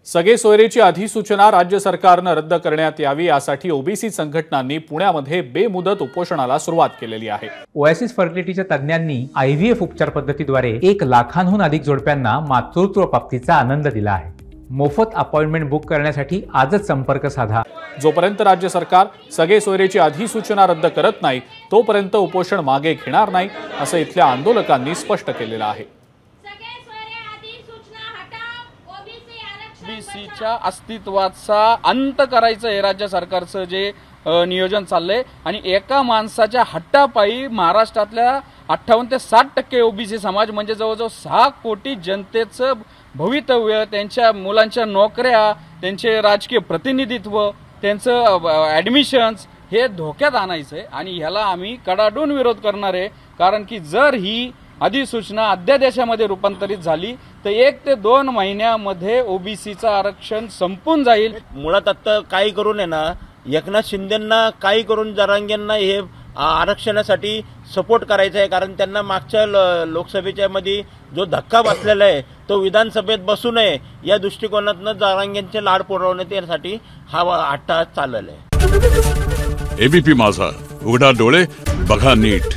सगळे सोयरेची अधिसूचना राज्य सरकारनं रद्द करण्यात यावी यासाठी ओबीसी संघटनांनी पुण्यामध्ये बेमुदत उपोषणाला सुरुवात केलेली आहे। ओएसिस फर्टिलिटीच्या तज्ञांनी आयव्हीएफ उपचार पद्धतीद्वारे 1 लाखांहून अधिक जोडप्यांना मातृत्व प्राप्तीचा आनंद दिला आहे। मोफत अपॉइंटमेंट बुक करण्यासाठी आजच संपर्क साधा। जोपर्यंत राज्य सरकार सगळे सोयरेची अधिसूचना रद्द करत नाही तोपर्यंत उपोषण मागे घेणार नाही असं इथल्या आंदोलकांनी स्पष्ट केलेलं आहे। ओबीसीच्या अस्तित्वाचा अंत करायचं हे राज्य सरकारचं जे नियोजन चाललंय आणि एका माणसाच्या हट्टापायी महाराष्ट्रातल्या 58 ते 60% ओबीसी समाज म्हणजे जवळजवळ 6 कोटी जनतेचं भवितव्य, त्यांच्या मुलांच्या नोकऱ्या, त्यांचे राजकीय प्रतिनिधित्व, त्यांचं ॲडमिशन्स हे धोक्यात आणायचं आहे आणि ह्याला आम्ही कडाडून विरोध करणार आहे। कारण की जर ही अधिसूचना अध्यादेशामध्ये रूपांतरित झाली तर 1 ते 2 महिन्यामध्ये ओबीसीचं आरक्षण संपून जाईल। मुळात आता काही करून आहे ना, एकनाथ शिंदेंना काही करून जरांगेंना हे आरक्षणासाठी सपोर्ट करायचा आहे। कारण त्यांना मागच्या लोकसभेच्या मध्ये जो धक्का बसलेला आहे तो विधानसभेत बसू नये या दृष्टिकोनातून जरांगेंचे लाड पुरवण्यासाठी हा अट्टाहास चाललेला आहे। एबीपी माझा, उघडा डोळे बघा नीट।